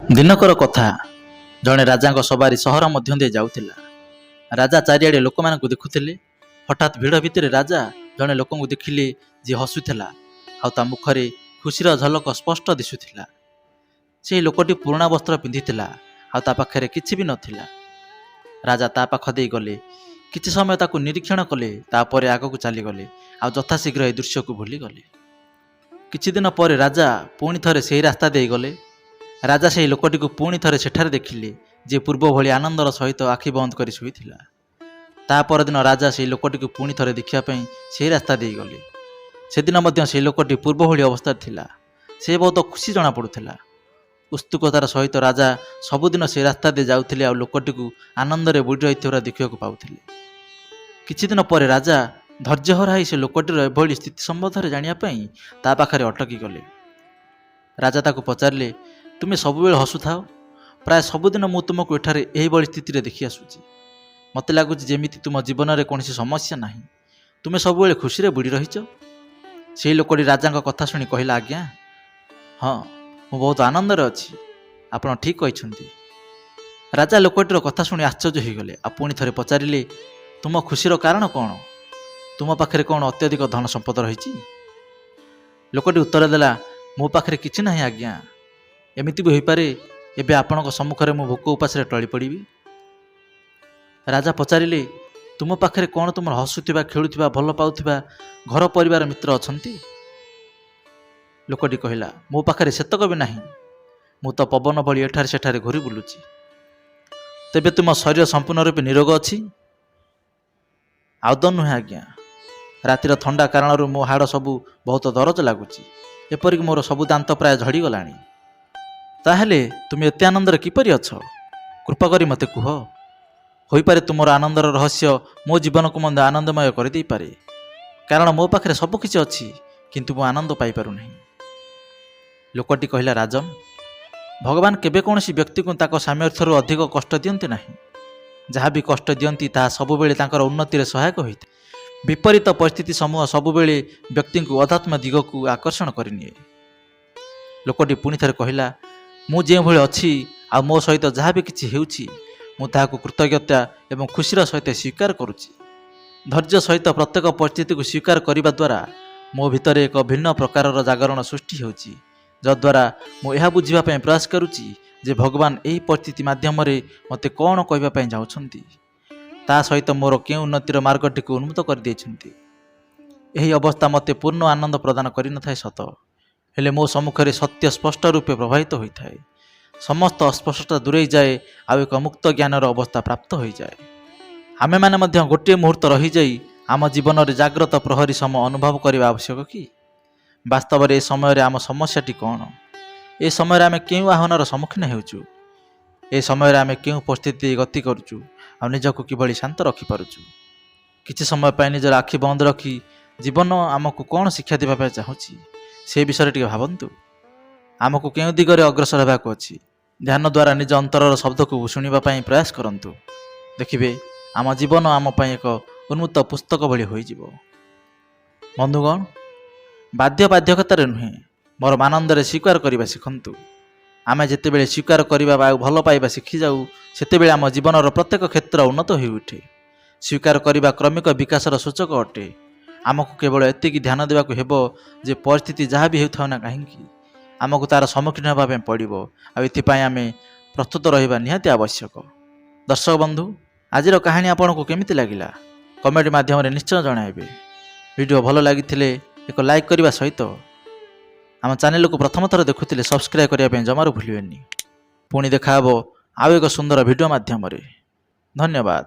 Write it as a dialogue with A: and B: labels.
A: ଦିନକର କଥା, ଜଣେ ରାଜାଙ୍କ ସବାରି ସହର ମଧ୍ୟ ଦେଇ ଯାଉଥିଲା। ରାଜା ଚାରିଆଡ଼େ ଲୋକମାନଙ୍କୁ ଦେଖୁଥିଲେ। ହଠାତ୍ ଭିଡ଼ ଭିତରେ ରାଜା ଜଣେ ଲୋକଙ୍କୁ ଦେଖିଲେ ଯିଏ ହସୁଥିଲା, ଆଉ ତା ମୁଖରେ ଖୁସିର ଝଲକ ସ୍ପଷ୍ଟ ଦିଶୁଥିଲା। ସେହି ଲୋକଟି ପୁରୁଣା ବସ୍ତ୍ର ପିନ୍ଧିଥିଲା, ଆଉ ତା ପାଖରେ କିଛି ବି ନଥିଲା। ରାଜା ତା ପାଖ ଦେଇ ଗଲେ, କିଛି ସମୟ ତାକୁ ନିରୀକ୍ଷଣ କଲେ, ତାପରେ ଆଗକୁ ଚାଲିଗଲେ, ଆଉ ଯଥାଶୀଘ୍ର ଏ ଦୃଶ୍ୟକୁ ଭୁଲିଗଲେ। କିଛି ଦିନ ପରେ ରାଜା ପୁଣି ଥରେ ସେହି ରାସ୍ତା ଦେଇ ଗଲେ। ରାଜା ସେହି ଲୋକଟିକୁ ପୁଣି ଥରେ ସେଠାରେ ଦେଖିଲେ, ଯିଏ ପୂର୍ବ ଭଳି ଆନନ୍ଦର ସହିତ ଆଖି ବନ୍ଦ କରି ଶୋଇଥିଲା। ତା ପରଦିନ ରାଜା ସେହି ଲୋକଟିକୁ ପୁଣି ଥରେ ଦେଖିବା ପାଇଁ ସେହି ରାସ୍ତା ଦେଇ ଗଲେ। ସେଦିନ ମଧ୍ୟ ସେହି ଲୋକଟି ପୂର୍ବ ଭଳି ଅବସ୍ଥାରେ ଥିଲା। ସେ ବହୁତ ଖୁସି ଜଣାପଡ଼ୁଥିଲା। ଉତ୍ସୁକତାର ସହିତ ରାଜା ସବୁଦିନ ସେହି ରାସ୍ତା ଦେଇ ଯାଉଥିଲେ, ଆଉ ଲୋକଟିକୁ ଆନନ୍ଦରେ ବୁଡ଼ି ରହିଥିବାର ଦେଖିବାକୁ ପାଉଥିଲେ। କିଛି ଦିନ ପରେ ରାଜା ଧୈର୍ଯ୍ୟ ହରାଇ ସେ ଲୋକଟିର ଏଭଳି ସ୍ଥିତି ସମ୍ବନ୍ଧରେ ଜାଣିବା ପାଇଁ ତା ପାଖରେ ଅଟକି ଗଲେ। ରାଜା ତାକୁ ପଚାରିଲେ, ତୁମେ ସବୁବେଳେ ହସୁଥାଅ, ପ୍ରାୟ ସବୁଦିନ ମୁଁ ତୁମକୁ ଏଠାରେ ଏହିଭଳି ସ୍ଥିତିରେ ଦେଖି ଆସୁଛି। ମୋତେ ଲାଗୁଛି ଯେମିତି ତୁମ ଜୀବନରେ କୌଣସି ସମସ୍ୟା ନାହିଁ, ତୁମେ ସବୁବେଳେ ଖୁସିରେ ବୁଡ଼ି ରହିଛ। ସେହି ଲୋକଟି ରାଜାଙ୍କ କଥା ଶୁଣି କହିଲା, ଆଜ୍ଞା ହଁ, ମୁଁ ବହୁତ ଆନନ୍ଦରେ ଅଛି, ଆପଣ ଠିକ୍ କହିଛନ୍ତି। ରାଜା ଲୋକଟିର କଥା ଶୁଣି ଆଶ୍ଚର୍ଯ୍ୟ ହୋଇଗଲେ, ଆଉ ପୁଣି ଥରେ ପଚାରିଲେ, ତୁମ ଖୁସିର କାରଣ କ'ଣ? ତୁମ ପାଖରେ କ'ଣ ଅତ୍ୟଧିକ ଧନ ସମ୍ପଦ ରହିଛି? ଲୋକଟି ଉତ୍ତର ଦେଲା, ମୋ ପାଖରେ କିଛି ନାହିଁ ଆଜ୍ଞା। ଏମିତି ବି ହୋଇପାରେ ଏବେ ଆପଣଙ୍କ ସମ୍ମୁଖରେ ମୁଁ ଭୋକ ଉପାସରେ ଟଳି ପଡ଼ିବି। ରାଜା ପଚାରିଲେ, ତୁମ ପାଖରେ କ'ଣ ତୁମର ହସୁଥିବା, ଖେଳୁଥିବା, ଭଲ ପାଉଥିବା ଘର ପରିବାର ମିତ୍ର ଅଛନ୍ତି? ଲୋକଟି କହିଲା, ମୋ ପାଖରେ ସେତକ ବି ନାହିଁ। ମୁଁ ତ ପବନ ଭଳି ଏଠାରେ ସେଠାରେ ଘୁରି ବୁଲୁଛି। ତେବେ ତୁମ ଶରୀର ସମ୍ପୂର୍ଣ୍ଣ ରୂପେ ନିରୋଗ ଅଛି? ଆଦୌ ନୁହେଁ ଆଜ୍ଞା। ରାତିର ଥଣ୍ଡା କାରଣରୁ ମୋ ହାଡ଼ ସବୁ ବହୁତ ଦରଜ ଲାଗୁଛି, ଏପରିକି ମୋର ସବୁ ଦାନ୍ତ ପ୍ରାୟ ଝଡ଼ିଗଲାଣି। ତାହେଲେ ତୁମେ ଏତେ ଆନନ୍ଦରେ କିପରି ଅଛ? କୃପା କରି ମୋତେ କୁହ। ହୋଇପାରେ ତୁମର ଆନନ୍ଦର ରହସ୍ୟ ମୋ ଜୀବନକୁ ମଧ୍ୟ ଆନନ୍ଦମୟ କରିଦେଇପାରେ, କାରଣ ମୋ ପାଖରେ ସବୁକିଛି ଅଛି, କିନ୍ତୁ ମୁଁ ଆନନ୍ଦ ପାଇପାରୁନାହିଁ। ଲୋକଟି କହିଲା, ରାଜନ, ଭଗବାନ କେବେ କୌଣସି ବ୍ୟକ୍ତିକୁ ତାଙ୍କ ସାମର୍ଥ୍ୟରୁ ଅଧିକ କଷ୍ଟ ଦିଅନ୍ତି ନାହିଁ। ଯାହା ବି କଷ୍ଟ ଦିଅନ୍ତି ତାହା ସବୁବେଳେ ତାଙ୍କର ଉନ୍ନତିରେ ସହାୟକ ହୋଇଥାଏ। ବିପରୀତ ପରିସ୍ଥିତି ସମୂହ ସବୁବେଳେ ବ୍ୟକ୍ତିଙ୍କୁ ଅଧ୍ୟାତ୍ମ ଦିଗକୁ ଆକର୍ଷଣ କରିନିଏ। ଲୋକଟି ପୁଣି ଥରେ କହିଲା, ମୁଁ ଯେଉଁଭଳି ଅଛି ଆଉ ମୋ ସହିତ ଯାହା ବି କିଛି ହେଉଛି, ମୁଁ ତାହାକୁ କୃତଜ୍ଞତା ଏବଂ ଖୁସିର ସହିତ ସ୍ୱୀକାର କରୁଛି। ଧୈର୍ଯ୍ୟ ସହିତ ପ୍ରତ୍ୟେକ ପରିସ୍ଥିତିକୁ ସ୍ୱୀକାର କରିବା ଦ୍ୱାରା ମୋ ଭିତରେ ଏକ ଭିନ୍ନ ପ୍ରକାରର ଜାଗରଣ ସୃଷ୍ଟି ହେଉଛି, ଯଦ୍ୱାରା ମୁଁ ଏହା ବୁଝିବା ପାଇଁ ପ୍ରୟାସ କରୁଛି ଯେ ଭଗବାନ ଏହି ପରିସ୍ଥିତି ମାଧ୍ୟମରେ ମୋତେ କ'ଣ କହିବା ପାଇଁ ଚାହୁଁଛନ୍ତି, ତା ସହିତ ମୋର କେଉଁ ଉନ୍ନତିର ମାର୍ଗଟିକୁ ଉନ୍ମୁକ୍ତ କରିଦେଇଛନ୍ତି। ଏହି ଅବସ୍ଥା ମୋତେ ପୂର୍ଣ୍ଣ ଆନନ୍ଦ ପ୍ରଦାନ କରିନଥାଏ ସତ, ହେଲେ ମୋ ସମ୍ମୁଖରେ ସତ୍ୟ ସ୍ପଷ୍ଟ ରୂପେ ପ୍ରବାହିତ ହୋଇଥାଏ। ସମସ୍ତ ଅସ୍ପଷ୍ଟତା ଦୂରେଇ ଯାଏ, ଆଉ ଏକ ମୁକ୍ତ ଜ୍ଞାନର ଅବସ୍ଥା ପ୍ରାପ୍ତ ହୋଇଯାଏ। ଆମେମାନେ ମଧ୍ୟ ଗୋଟିଏ ମୁହୂର୍ତ୍ତ ରହିଯାଇ ଆମ ଜୀବନରେ ଜାଗ୍ରତ ପ୍ରହରୀ ସମ ଅନୁଭବ କରିବା ଆବଶ୍ୟକ କି? ବାସ୍ତବରେ ଏ ସମୟରେ ଆମ ସମସ୍ୟାଟି କ'ଣ? ଏ ସମୟରେ ଆମେ କେଉଁ ଆହ୍ୱାନର ସମ୍ମୁଖୀନ ହେଉଛୁ? ଏ ସମୟରେ ଆମେ କେଉଁ ପରିସ୍ଥିତି ଗତି କରୁଛୁ, ଆଉ ନିଜକୁ କିଭଳି ଶାନ୍ତ ରଖିପାରୁଛୁ? କିଛି ସମୟ ପାଇଁ ନିଜର ଆଖି ବନ୍ଦ ରଖି ଜୀବନ ଆମକୁ କ'ଣ ଶିକ୍ଷା ଦେବା ପାଇଁ ଚାହୁଁଛି, ସେ ବିଷୟରେ ଟିକେ ଭାବନ୍ତୁ। ଆମକୁ କେଉଁ ଦିଗରେ ଅଗ୍ରସର ହେବାକୁ ଅଛି? ଧ୍ୟାନ ଦ୍ୱାରା ନିଜ ଅନ୍ତରର ଶବ୍ଦକୁ ଶୁଣିବା ପାଇଁ ପ୍ରୟାସ କରନ୍ତୁ। ଦେଖିବେ ଆମ ଜୀବନ ଆମ ପାଇଁ ଏକ ଉନ୍ମୁକ୍ତ ପୁସ୍ତକ ଭଳି ହୋଇଯିବ। ବନ୍ଧୁଗଣ, ବାଧ୍ୟତାରେ ନୁହେଁ, ବରଂ ଆନନ୍ଦରେ ସ୍ୱୀକାର କରିବା ଶିଖନ୍ତୁ। ଆମେ ଯେତେବେଳେ ସ୍ୱୀକାର କରିବା ବା ଭଲ ପାଇବା ଶିଖିଯାଉ, ସେତେବେଳେ ଆମ ଜୀବନର ପ୍ରତ୍ୟେକ କ୍ଷେତ୍ର ଉନ୍ନତ ହୋଇଉଠେ। ସ୍ୱୀକାର କରିବା କ୍ରମିକ ବିକାଶର ସୂଚକ ଅଟେ। ଆମକୁ କେବଳ ଏତିକି ଧ୍ୟାନ ଦେବାକୁ ହେବ ଯେ ପରିସ୍ଥିତି ଯାହା ବି ହେଉଥାଉ ନା କାହିଁକି, ଆମକୁ ତାର ସମ୍ମୁଖୀନ ହେବା ପାଇଁ ପଡ଼ିବ, ଆଉ ଏଥିପାଇଁ ଆମେ ପ୍ରସ୍ତୁତ ରହିବା ନିହାତି ଆବଶ୍ୟକ। ଦର୍ଶକ ବନ୍ଧୁ, ଆଜିର କାହାଣୀ ଆପଣଙ୍କୁ କେମିତି ଲାଗିଲା କମେଣ୍ଟ ମାଧ୍ୟମରେ ନିଶ୍ଚୟ ଜଣାଇବେ। ଭିଡ଼ିଓ ଭଲ ଲାଗିଥିଲେ ଏକ ଲାଇକ୍ କରିବା ସହିତ ଆମ ଚ୍ୟାନେଲକୁ ପ୍ରଥମ ଥର ଦେଖୁଥିଲେ ସବସ୍କ୍ରାଇବ୍ କରିବା ପାଇଁ ଜମାରୁ ଭୁଲିବେନି। ପୁଣି ଦେଖାହେବ ଆଉ ଏକ ସୁନ୍ଦର ଭିଡ଼ିଓ ମାଧ୍ୟମରେ। ଧନ୍ୟବାଦ।